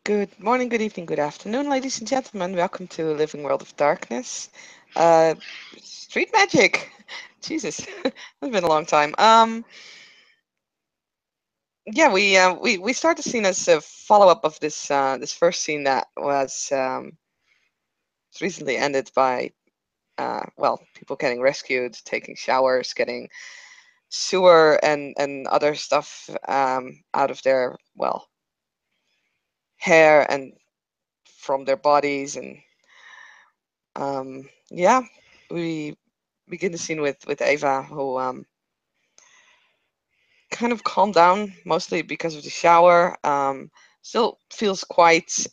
Good morning, good evening, good afternoon, ladies and gentlemen. Welcome to Living World of Darkness. Uh, Street Magic. Jesus, it's been a long time. Yeah, we start the scene as a follow-up of this first scene that was recently ended by well, people getting rescued, taking showers, getting sewer and other stuff out of their hair and from their bodies and yeah, we begin the scene with Ava, who kind of calmed down, mostly because of the shower. Still feels quite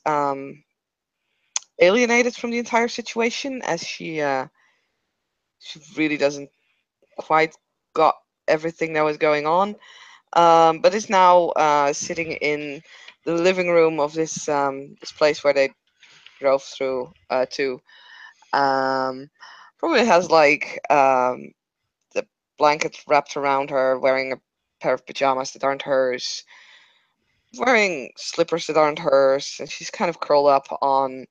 alienated from the entire situation, as she really doesn't quite got everything that was going on. But is now sitting in the living room of this place where they drove through to. Um, Probably has like the blanket wrapped around her, wearing a pair of pajamas that aren't hers, wearing slippers that aren't hers, and she's kind of curled up on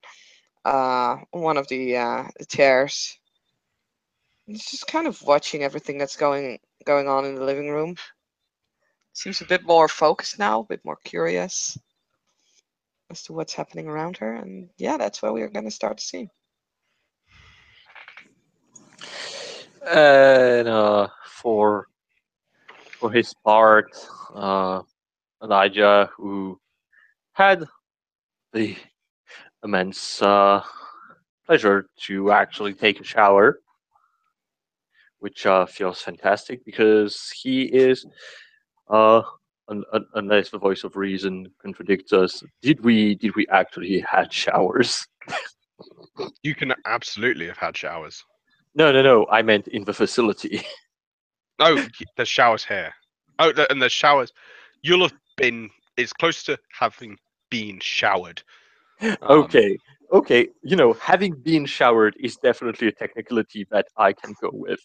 one of the chairs. And she's just kind of watching everything that's going on in the living room. Seems a bit more focused now, a bit more curious as to what's happening around her, and yeah, that's where we are going to start the scene. And for his part, Elijah, who had the immense pleasure to actually take a shower, which feels fantastic because he is, unless the voice of reason contradicts us, did we actually had showers? You can absolutely have had showers. No. I meant in the facility. Oh, there's showers here. Oh, and there's showers. You'll have been. It's close to having been showered. Okay. You know, having been showered is definitely a technicality that I can go with.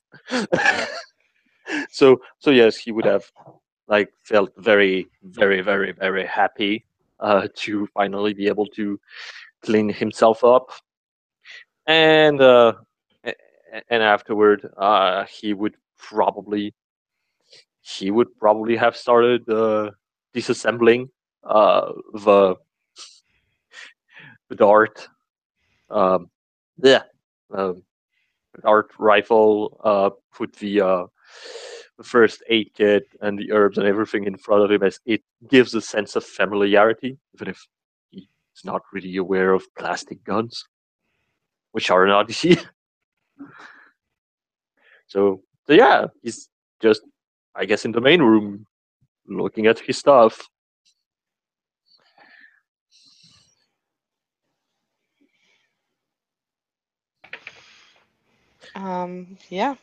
So yes, he would have like felt very, very, very, very happy to finally be able to clean himself up, and and afterward, he would probably have started disassembling the dart, um, yeah, um, dart rifle, put the first aid kit and the herbs and everything in front of him, as it gives a sense of familiarity, even if he's not really aware of plastic guns, which are an oddity. So yeah, he's just, I guess, in the main room looking at his stuff. Yeah,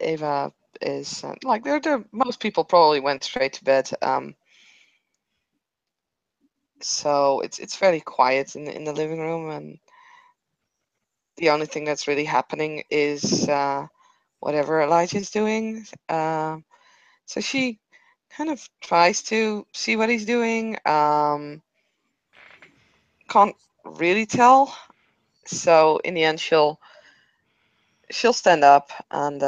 Ava is like they're most people probably went straight to bed. So it's fairly quiet in the living room, and the only thing that's really happening is whatever Elijah's doing. So she kind of tries to see what he's doing. Can't really tell. So in the end, she'll stand up and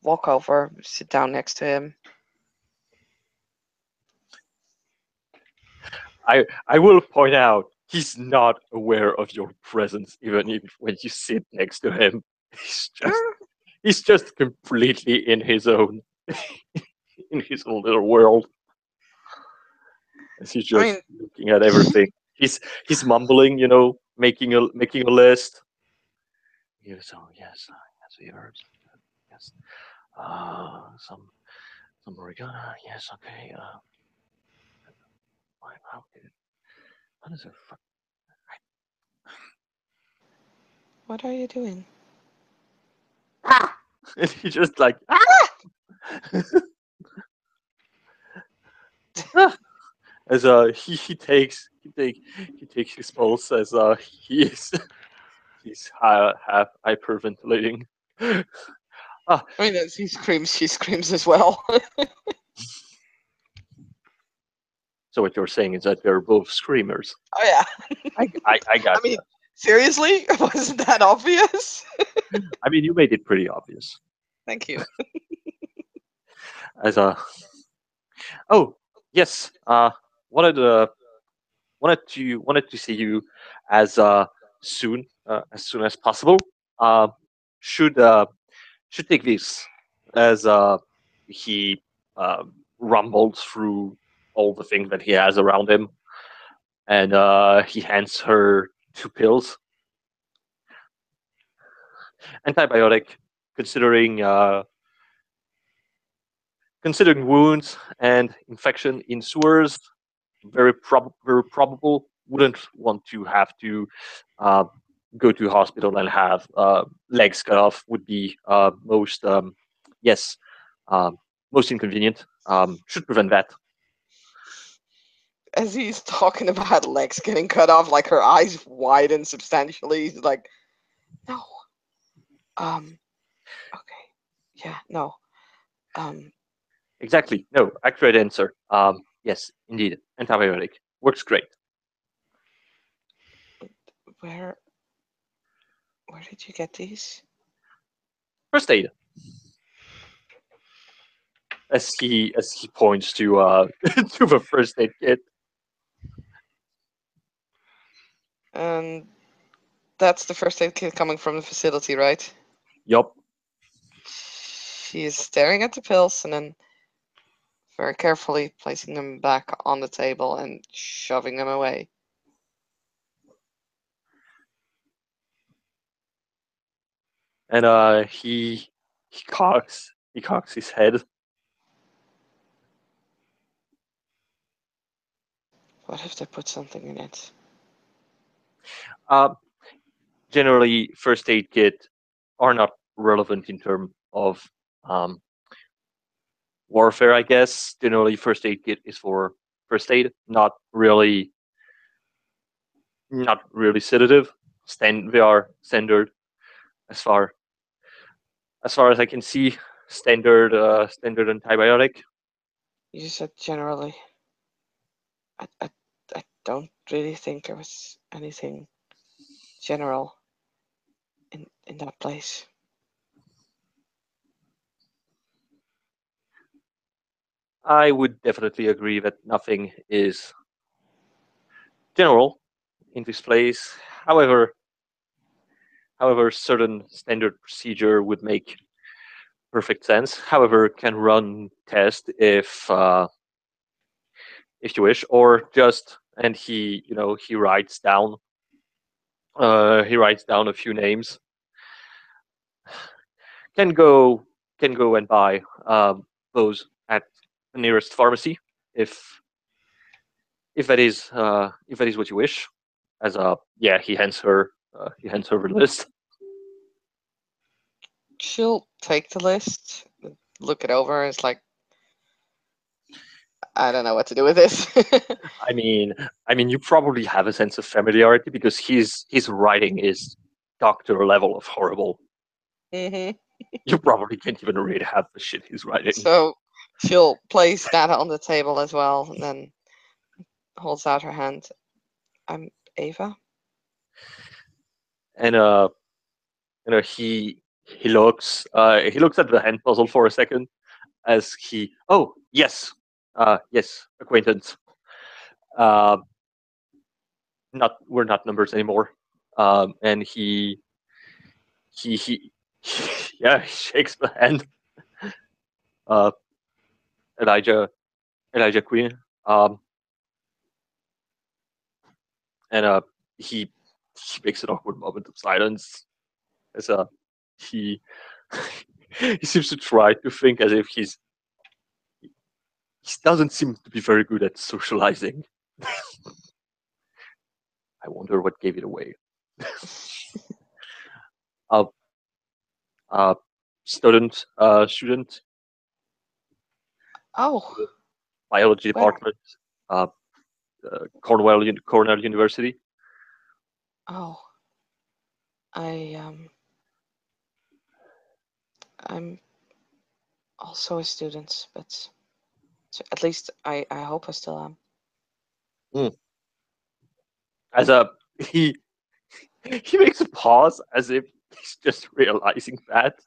walk over, sit down next to him. I will point out he's not aware of your presence even when you sit next to him. He's just completely in his own in his own little world. As he's just looking at everything. He's mumbling, you know, making a list. Yes, oh yes, the herbs. Yes. Some oregano. Yes, okay. What is it? What are you doing? And he just like as he takes his pulse as he's half hyperventilating. I mean, as he screams, she screams as well. So what you're saying is that they're both screamers. Oh yeah. I got I mean, seriously, wasn't that obvious? I mean, you made it pretty obvious. Thank you. As a oh yes, wanted wanted to see you as soon as possible. Uh, should should take this as he rumbled through all the things that he has around him, and he hands her 2 pills. Antibiotic, considering considering wounds and infection in sewers, very probable. Wouldn't want to have to uh, go to hospital and have legs cut off. Would be most yes, um, most inconvenient. Should prevent that. As he's talking about legs getting cut off, like her eyes widen substantially. He's like, no. Okay. Yeah, no. Exactly. No, accurate answer. Yes, indeed. Antibiotic works great. Where did you get these? First aid. As he points to to the first aid kit. And that's the first aid kit coming from the facility, right? Yup. She is staring at the pills and then very carefully placing them back on the table and shoving them away. And he cocks his head. What if they put something in it? Uh, Generally, first aid kit are not relevant in terms of um, warfare. I guess generally, first aid kit is for first aid, not really sedative. They are standard as far as I can see. Standard antibiotic. You said generally. I don't really think there was anything general in that place. I would definitely agree that nothing is general in this place. However, certain standard procedure would make perfect sense. However, can run test if you wish, or just and he he writes down a few names. Can go and buy those at the nearest pharmacy if if that is what you wish. As yeah, he hands her the list. She'll take the list, look it over, and it's like, I don't know what to do with this. I mean, you probably have a sense of familiarity because his writing is doctor level of horrible. hmm You probably can't even read half the shit he's writing. So she'll place that on the table as well, and then holds out her hand. I'm Ava. And he looks at the hand puzzle for a second as he oh yes yes, acquaintance. Uh, not we're not numbers anymore. And he yeah, he shakes the hand. Uh, Elijah Queen. Um, and he makes an awkward moment of silence as he he seems to try to think as if he doesn't seem to be very good at socializing. I wonder what gave it away. uh, uh, student Oh, biology where? department, uh, Cornell University. Oh, I I'm also a student, but so at least I hope I still am. Mm. As a he he makes a pause as if he's just realizing that,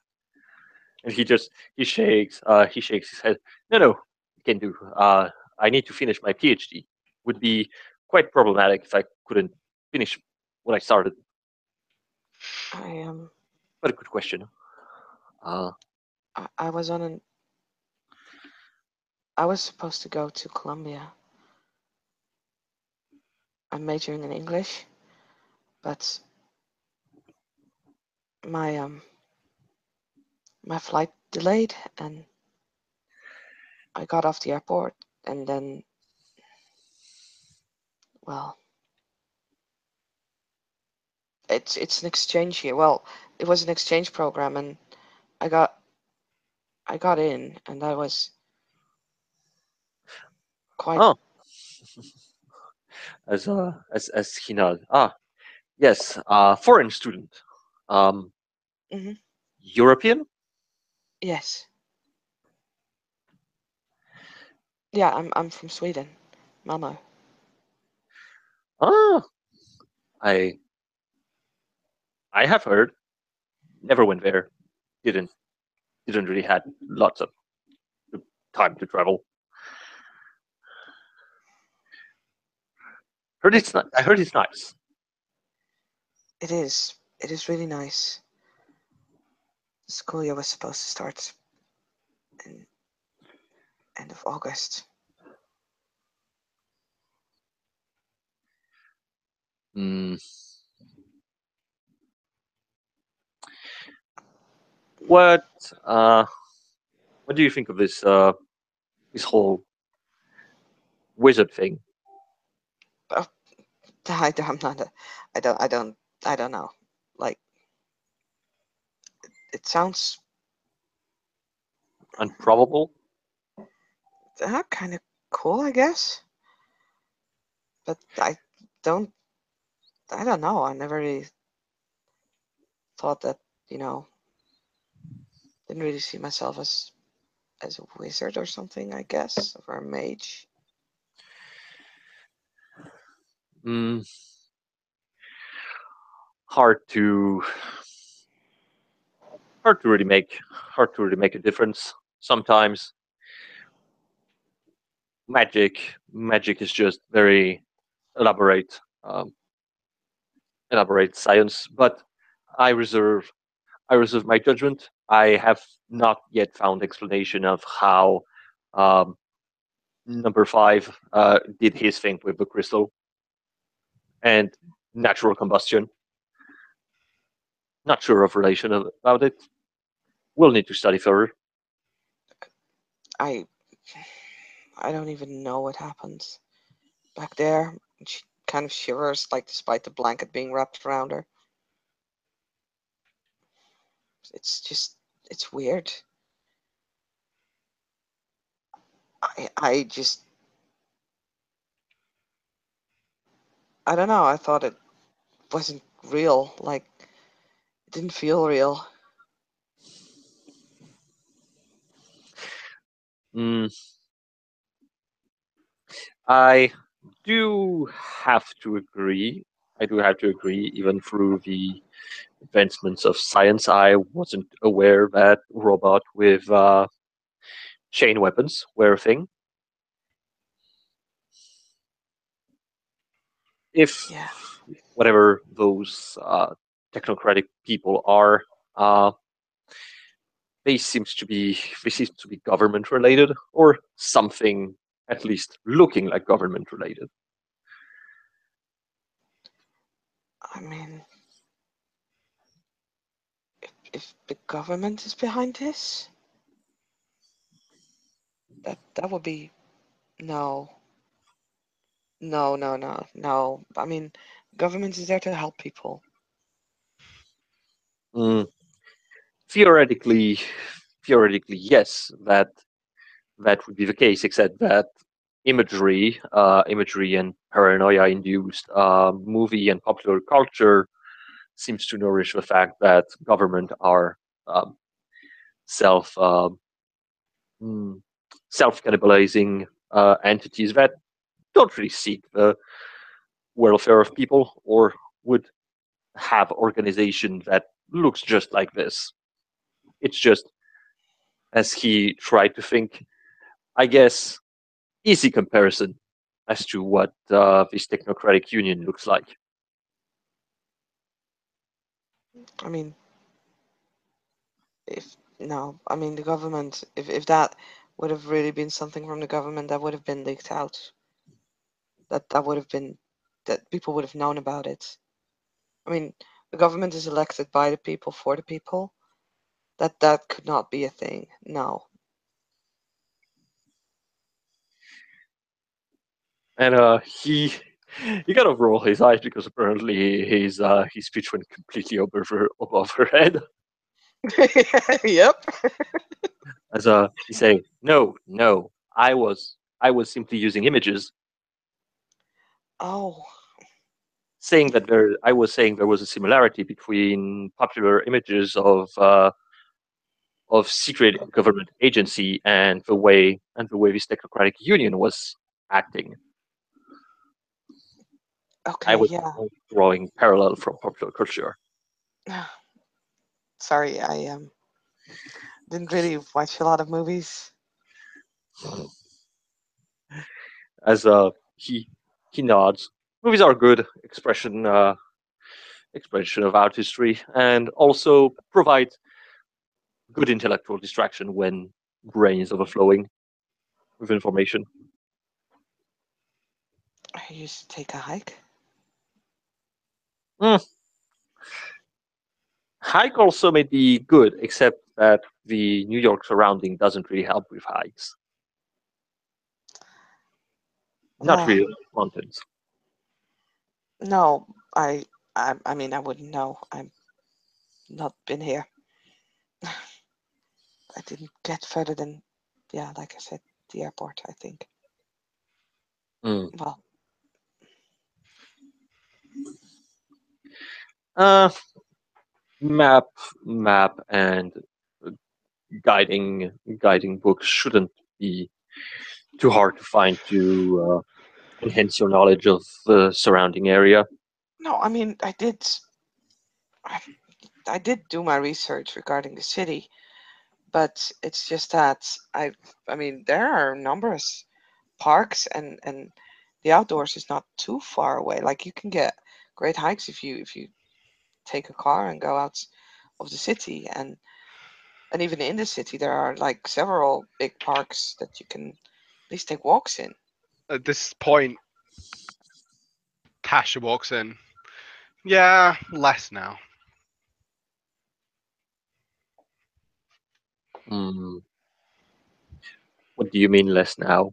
and he shakes his head. No, no, can do. I need to finish my PhD. Would be quite problematic if I couldn't finish what I started. I But a good question. Uh, I was on an I was supposed to go to Colombia. I'm majoring in English, but my my flight delayed and I got off the airport and then, well, it's an exchange here. Well, it was an exchange program and I got I got in and I was quite oh, as he nodded. Ah, yes. Foreign student. Um, Mhm. European. Yes. Yeah, I'm from Sweden, Malmo. Ah, I I have heard. Never went there. Didn't didn't really had lots of time to travel. Heard It it's not. I heard it's nice. it is. It is really nice. The school year was supposed to start in end of August. Mm. What uh, what do you think of this whole wizard thing? Oh, I'm not. I don't. I don't. I don't know. Like it sounds Unprobable. kind of cool, I guess. But don't. I don't know. I never really thought that. You know, didn't really see myself as a wizard or something. I guess or a mage. Mm, hard to hard to really make a difference. Sometimes magic is just very elaborate um, elaborate science. But I reserve I reserve my judgment. I have not yet found explanation of how um, number five did his thing with the crystal and natural combustion. Not sure of relation about it. We'll need to study further. I I don't even know what happens back there. She kind of shivers, like despite the blanket being wrapped around her. It's just it's weird. I just I don't know. I thought it wasn't real. Like it didn't feel real. Mm, I do have to agree. I do have to agree. Even through the advancements of science, I wasn't aware that robot with chain weapons were a thing. If Yeah. whatever those technocratic people are, uh, they seem to be government related or something at least looking like government related. I mean, if the government is behind this, that would be no, no. I mean, government is there to help people. Mm, theoretically, theoretically, yes, that would be the case, except that imagery and paranoia-induced movie and popular culture seems to nourish the fact that government are um, self um, self cannibalizing entities that don't really seek the welfare of people or would have organization that looks just like this. It's just, as he tried to think, I guess, easy comparison as to what this technocratic union looks like. I mean, if no, I mean the government. If that would have really been something from the government, that would have been leaked out. That would have been that people would have known about it. I mean, the government is elected by the people for the people. That could not be a thing. No. And he kind of rolled his eyes because apparently his speech went completely above her head. Yep. As he say, no, I was simply using images, Oh. saying that I was saying there was a similarity between popular images of secret government agency and the way this technocratic union was acting. I Okay. was Yeah. drawing parallel from popular culture. Sorry, I didn't really watch a lot of movies. As he nods. Movies are good expression of art history and also provide good intellectual distraction when brain is overflowing with information. I used to take a hike. Mm. Hike also may be good, except that the New York surrounding doesn't really help with hikes. Not Well, really mountains. no, I mean, I wouldn't know. I've not been here. I didn't get further than, yeah, like I said, the airport, I think. Mm. Well, Uh, map, and guiding books shouldn't be too hard to find to enhance your knowledge of the surrounding area. no, I mean, I, I did do my research regarding the city, but it's just that I mean, there are numerous parks and the outdoors is not too far away. Like you can get great hikes if you take a car and go out of the city and even in the city there are like several big parks that you can at least take walks in. At this point, Tasha walks in. Yeah, less now. Mm. What do you mean less now?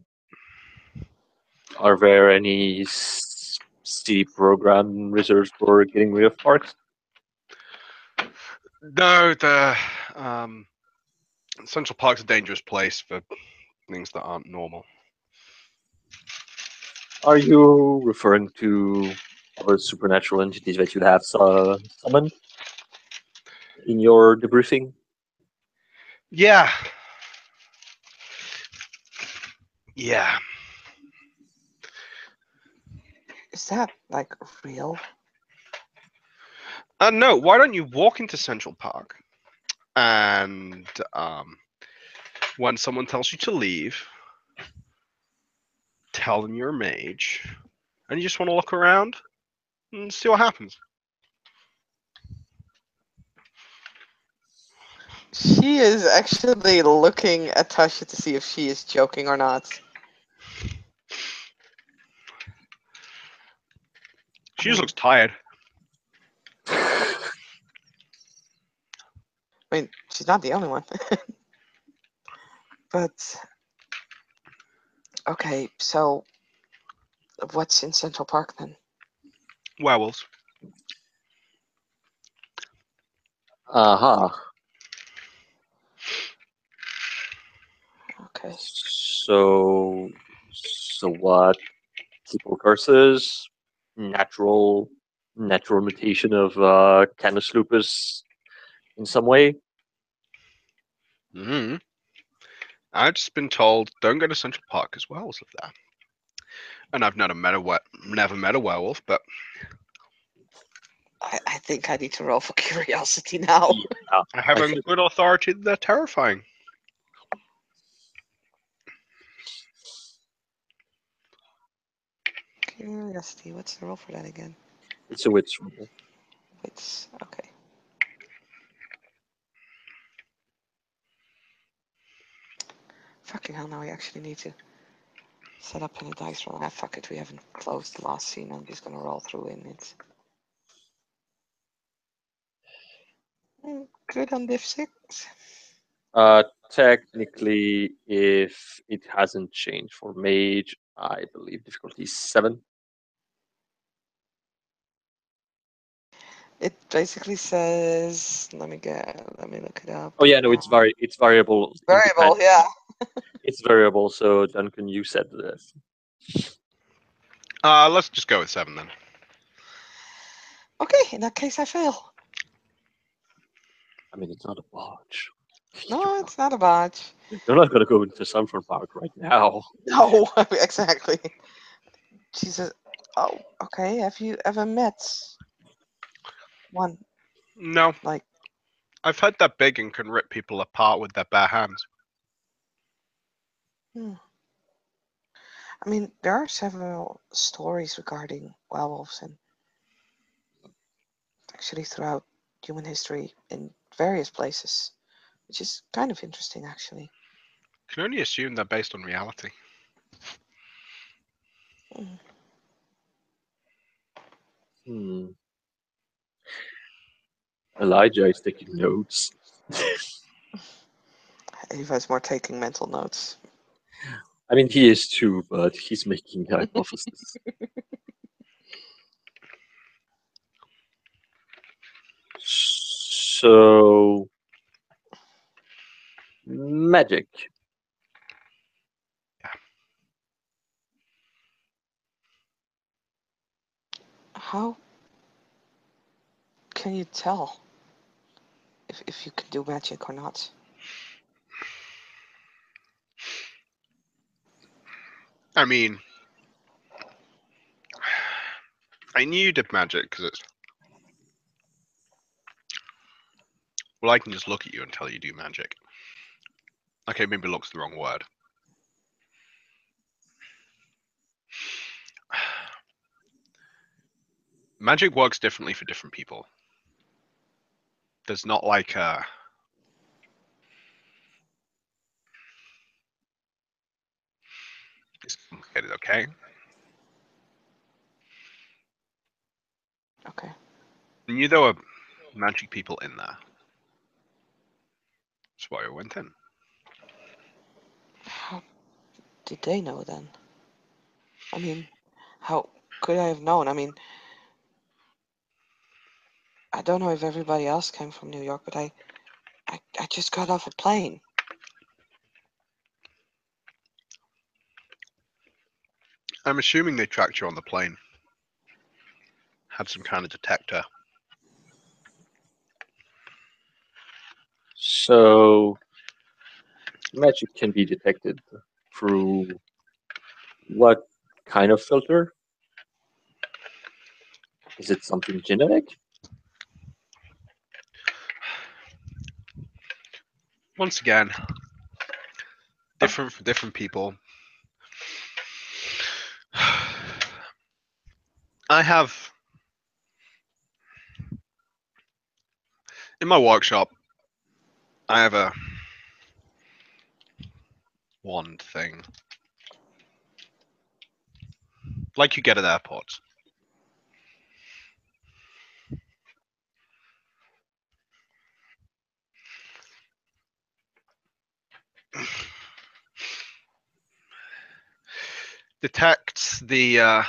Are there any city program reserves for getting rid of parks? No, the um, Central Park's a dangerous place for things that aren't normal. Are you referring to other supernatural entities that you have summoned in your debriefing? Yeah. Yeah. Is that like real? No, why don't you walk into Central Park and when someone tells you to leave, tell them you're a mage and you just want to look around and see what happens. She is actually looking at Tasha to see if she is joking or not. She just looks tired. I mean, she's not the only one. But okay, so what's in Central Park then? Werewolves. Aha. Okay. So what? People curses, natural mutation of Canis lupus in some way. Mm-hmm. I've just been told don't go to Central Park as well as of that. And I've never met a werewolf, but I think I need to roll for curiosity now. Yeah, I have I on think- good authority that they're terrifying. Curiosity. What's the roll for that again? it's a witch roll. It's okay. Fucking hell! Now I actually need to set up any dice roll. Ah, fuck it. We haven't closed the last scene. I'm just gonna roll through in it. Good on diff 6. Technically, if it hasn't changed for mage, I believe difficulty is 7. It basically says. Let me look it up. Oh yeah, no, it's variable. Variable. Yeah. It's variable. So Duncan, you said this. Let's just go with 7 then. Okay. In that case, I fail. I mean, it's not a botch. No, it's not a botch. You're not gonna go into Sunford Park right now. No, exactly. Jesus. Oh, okay. Have you ever met one No, like? I've heard they're big and can rip people apart with their bare hands. I mean, there are several stories regarding werewolves, and actually throughout human history in various places, which is kind of interesting, actually. Can only assume they're based on reality. Hmm. Elijah is taking notes. Eva's more taking mental notes. I mean, he is too, but he's making hypotheses. So, magic. How can you tell if you can do magic or not? I mean, I knew you did magic because it's. Well, I can just look at you and tell you do magic. Okay, maybe look's the wrong word. Magic works differently for different people. There's not like a. It's complicated, okay? Okay. I knew there were magic people in there. That's why I went in. How did they know then? I mean, how could I have known? I mean, I don't know if everybody else came from New York, but I just got off a plane. I'm assuming they tracked you on the plane. Had some kind of detector. So, magic can be detected through what kind of filter? Is it something genetic? Once again, different for different people. I have in my workshop. I have a wand thing, like you get at airports. Detects the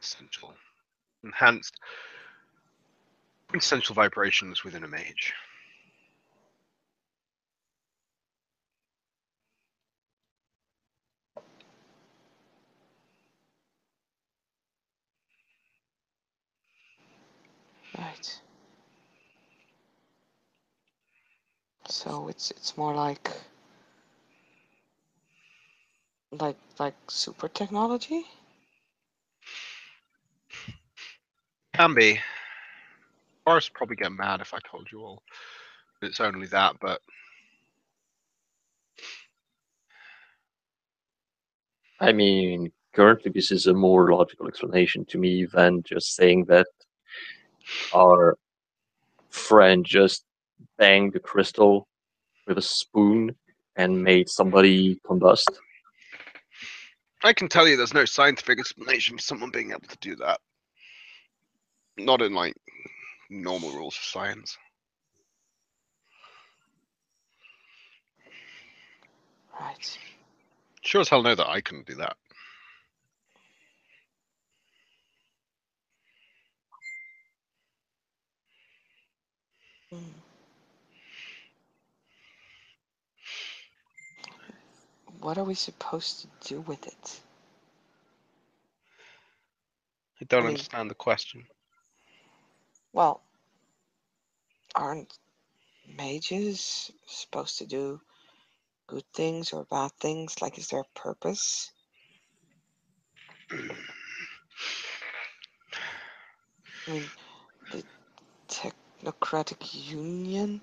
essential, enhanced, essential vibrations within a mage. Right. So it's more like Like super technology? Can be. Boris would probably get mad if I told you all. It's only that, but I mean, currently this is a more logical explanation to me than just saying that our friend just banged the crystal with a spoon and made somebody combust. I can tell you there's no scientific explanation for someone being able to do that. Not in like normal rules of science. Right. Sure as hell know that I couldn't do that. Hmm. What are we supposed to do with it? I don't I mean, understand the question. well, aren't mages supposed to do good things or bad things? Like, is there a purpose? I mean, the Technocratic Union,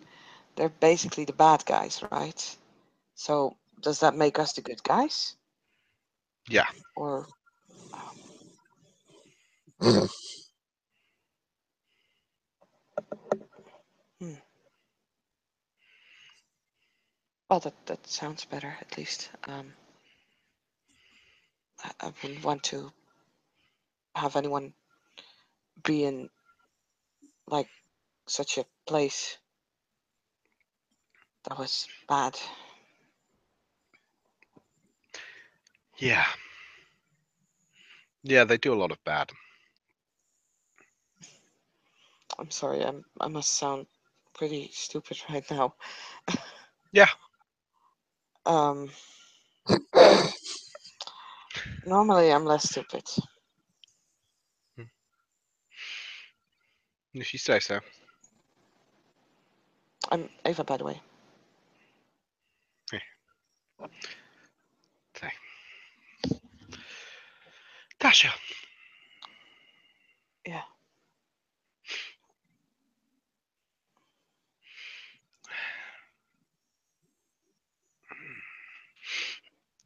they're basically the bad guys, right? So, does that make us the good guys? Yeah. Or, hmm. Well, that sounds better, at least. I wouldn't want to have anyone be in, like, such a place that was bad. Yeah. Yeah, they do a lot of bad. I'm sorry, I must sound pretty stupid right now. Yeah. Um, Normally I'm less stupid. If you say so. I'm Ava, by the way. Say. Tasha. Yeah.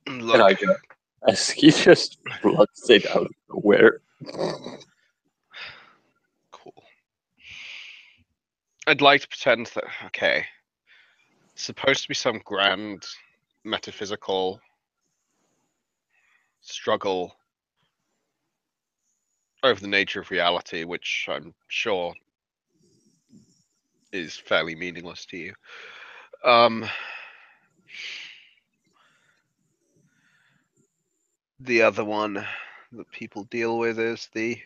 And Look. I just, as he just floods it out of nowhere. Cool. I'd like to pretend that, okay, it's supposed to be some grand metaphysical struggle over the nature of reality, which I'm sure is fairly meaningless to you. The other one that people deal with is the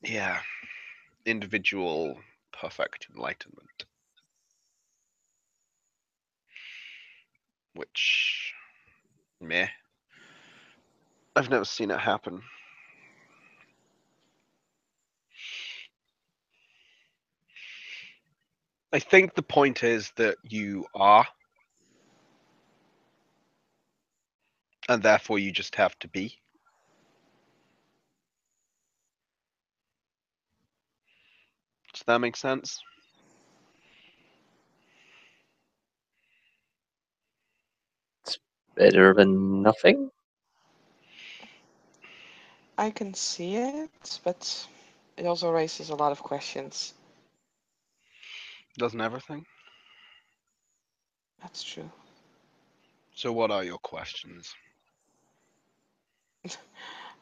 yeah, individual perfect enlightenment, which meh, I've never seen it happen. I think the point is that you are, and therefore you just have to be. Does that make sense? It's better than nothing. I can see it, but it also raises a lot of questions. Doesn't everything? That's true. So what are your questions?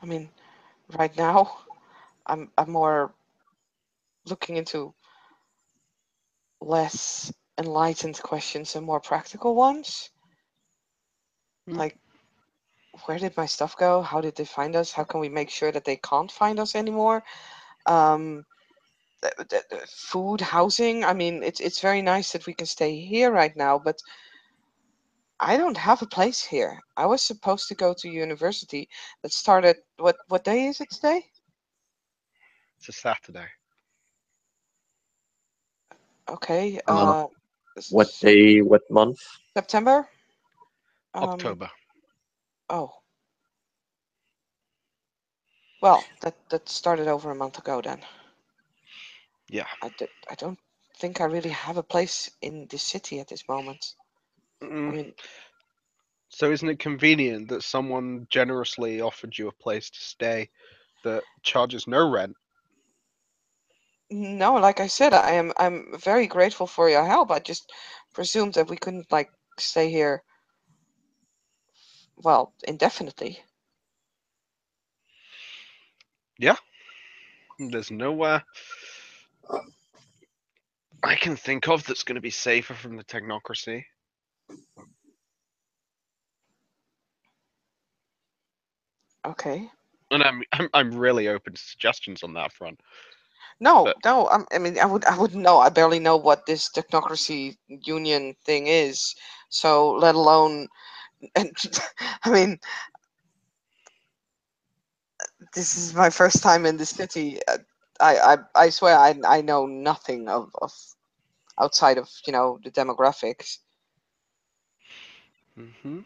I mean, right now, I'm more looking into less enlightened questions and more practical ones. Hmm. Like, where did my stuff go? How did they find us? How can we make sure that they can't find us anymore? Um, the food, housing. I mean, it's very nice that we can stay here right now, but I don't have a place here. I was supposed to go to university that started. What day is it today? It's a Saturday. Okay. Uh, What s- day? What month? September. October. Oh, well, that started over a month ago then. Yeah. I don't think I really have a place in the city at this moment. I Mm. mean, So isn't it convenient that someone generously offered you a place to stay that charges no rent? no, like I said, I'm very grateful for your help. I just presumed that we couldn't like stay here, well, indefinitely. Yeah. There's nowhere I can think of that's going to be safer from the technocracy. Okay. And I'm really open to suggestions on that front. No, But no. I mean, I wouldn't know. I barely know what this technocracy union thing is. So, let alone, and I mean, this is my first time in the city. I swear I know nothing of outside of the demographics. hmm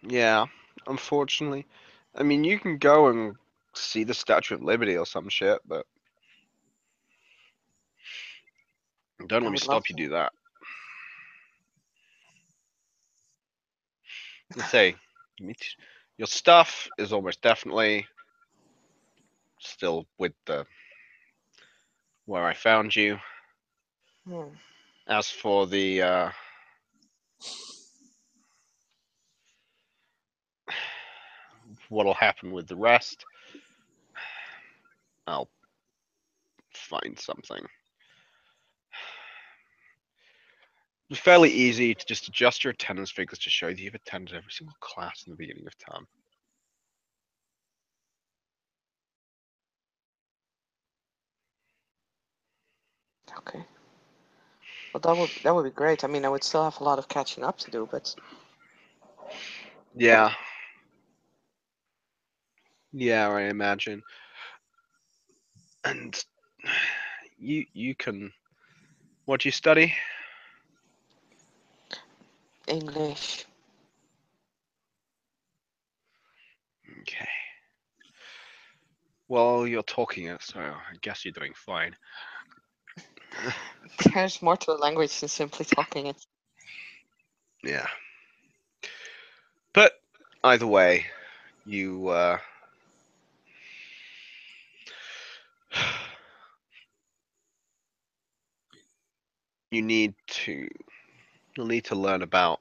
yeah, unfortunately, I mean you can go and see the Statue of Liberty or some shit, but don't I let me would love stop you to. do that. Let's say your stuff is almost definitely still with the where I found you. Hmm. As for the what'll happen with the rest, I'll find something. It's fairly easy to just adjust your attendance figures to show that you've attended every single class in the beginning of term. Okay. Well, that would be great. I mean, I would still have a lot of catching up to do, but Yeah, yeah, I imagine. And you can. What do you study? English. Okay. Well, you're talking it, so I guess you're doing fine. There's more to a language than simply talking it. Yeah. But either way, you you need to you'll need to learn about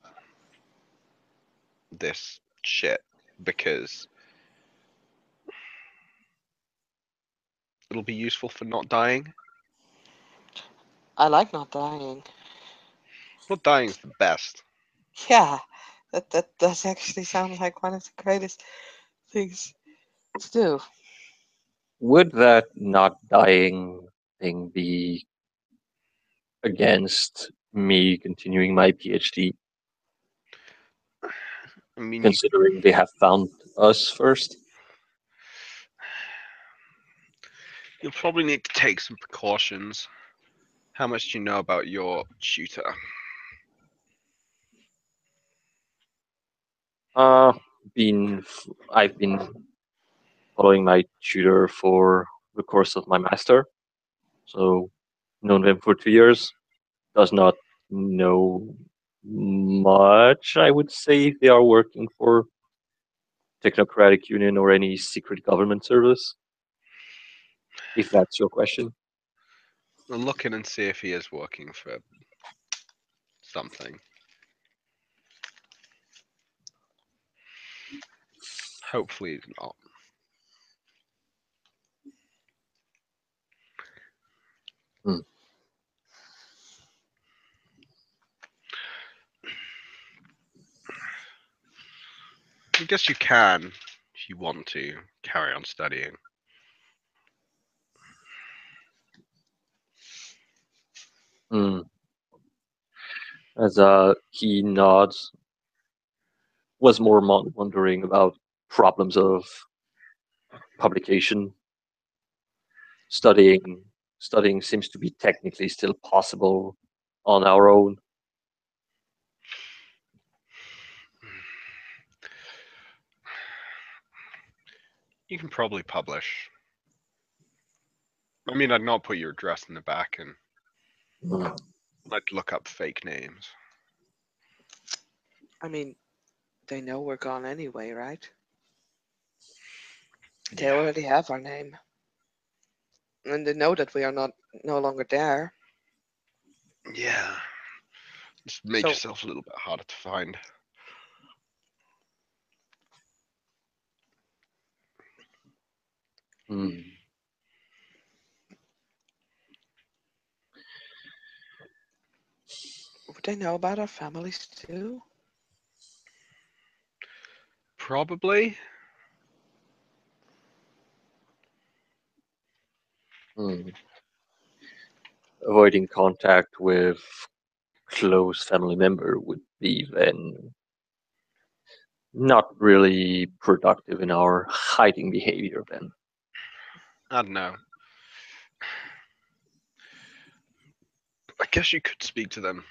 this shit because it'll be useful for not dying. I like not dying. Not dying's the best. Yeah, that does actually sound like one of the greatest things to do. Would that not dying thing be against me continuing my PhD, I mean, considering they have found us first? you'll probably need to take some precautions. How much do you know about your tutor? Uh, I've been following my tutor for the course of my master, so known them for 2 years. Does not know much. I would say they are working for technocratic union or any secret government service, if that's your question. I'll look in and see if he is working for something. Hopefully he's not. Hmm. I guess you can, if you want to, carry on studying. Hmm. As he nods, was more wondering about problems of publication, studying studying seems to be technically still possible on our own. You can probably publish. I mean, I'd not put your address in the back, and I'd look up fake names. I mean, they know we're gone anyway, right? They Yeah. already have our name. And they know that we are no longer there. Yeah. Just make So yourself a little bit harder to find. Hmm. would they know about our families too? Probably. Hmm. Avoiding contact with close family member would be then not really productive in our hiding behavior then. I don't know. I guess you could speak to them.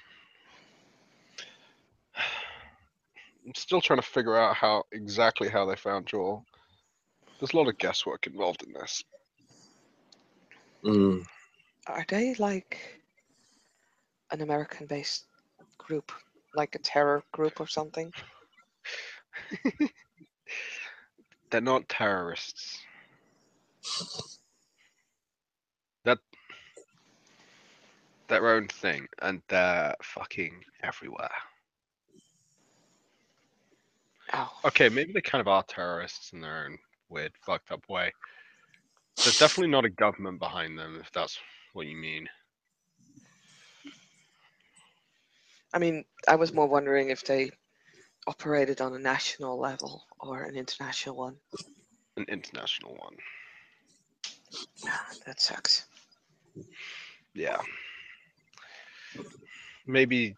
I'm still trying to figure out exactly how they found Joel. There's a lot of guesswork involved in this. Mm. Are they like an American-based group, like a terror group or something? They're not terrorists. That their own thing, and they're fucking everywhere. Oh, Okay, maybe they kind of are terrorists in their own weird, fucked up way. There's definitely not a government behind them, if that's what you mean. I mean, I was more wondering if they operated on a national level or an international one. An international one. That sucks. Yeah. Maybe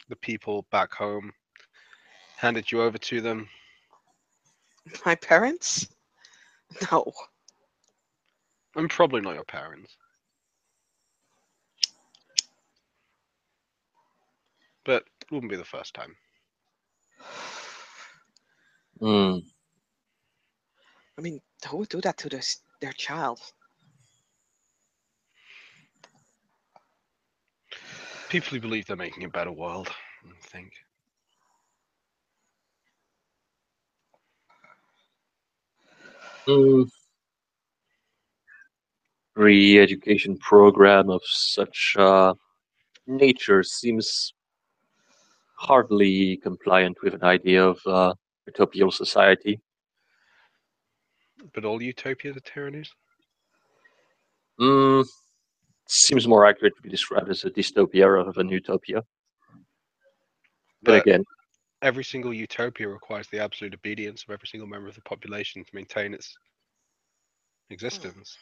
the people back home handed you over to them. My parents? No. And probably not your parents. But it wouldn't be the first time. Mm. I mean, who would do that to their child? People who believe they're making a better world, I think. Mm. Re-education program of such nature seems hardly compliant with an idea of utopial society. But all utopias are tyrannies? Mm. Seems more accurate to be described as a dystopia rather than utopia. Then But again, every single utopia requires the absolute obedience of every single member of the population to maintain its existence.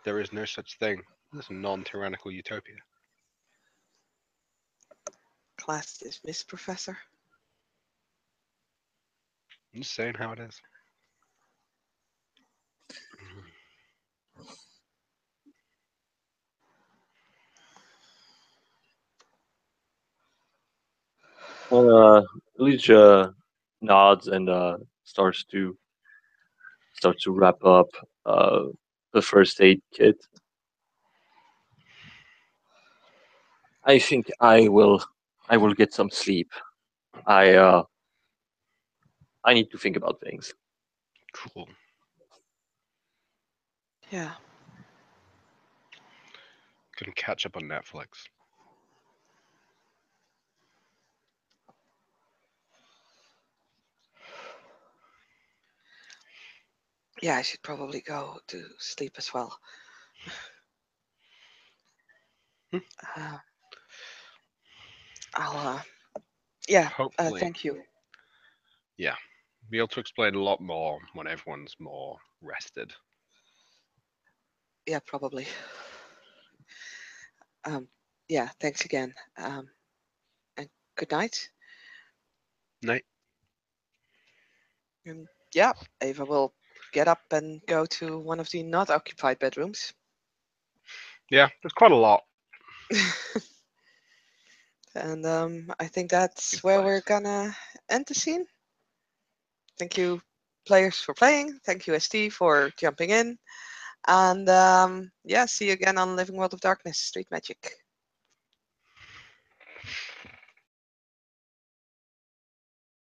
There is no such thing as a non-tyrannical utopia. Class dismissed, Professor. I'm just saying how it is. Alicia nods and starts to wrap up uh, the first aid kit. I think I will get some sleep. I need to think about things. Cool. Yeah. Gonna catch up on Netflix. Yeah, I should probably go to sleep as well. Hmm. Uh, I'll, yeah, Hopefully, thank you. yeah, be able to explain a lot more when everyone's more rested. Yeah, probably. Um, yeah, thanks again. And good night. Night. And yeah, Ava will get up and go to one of the not occupied bedrooms. Yeah, there's quite a lot. And I think that's Good where place. we're gonna end the scene. Thank you, players, for playing. Thank you, ST, for jumping in. And yeah, see you again on Living World of Darkness Street Magic.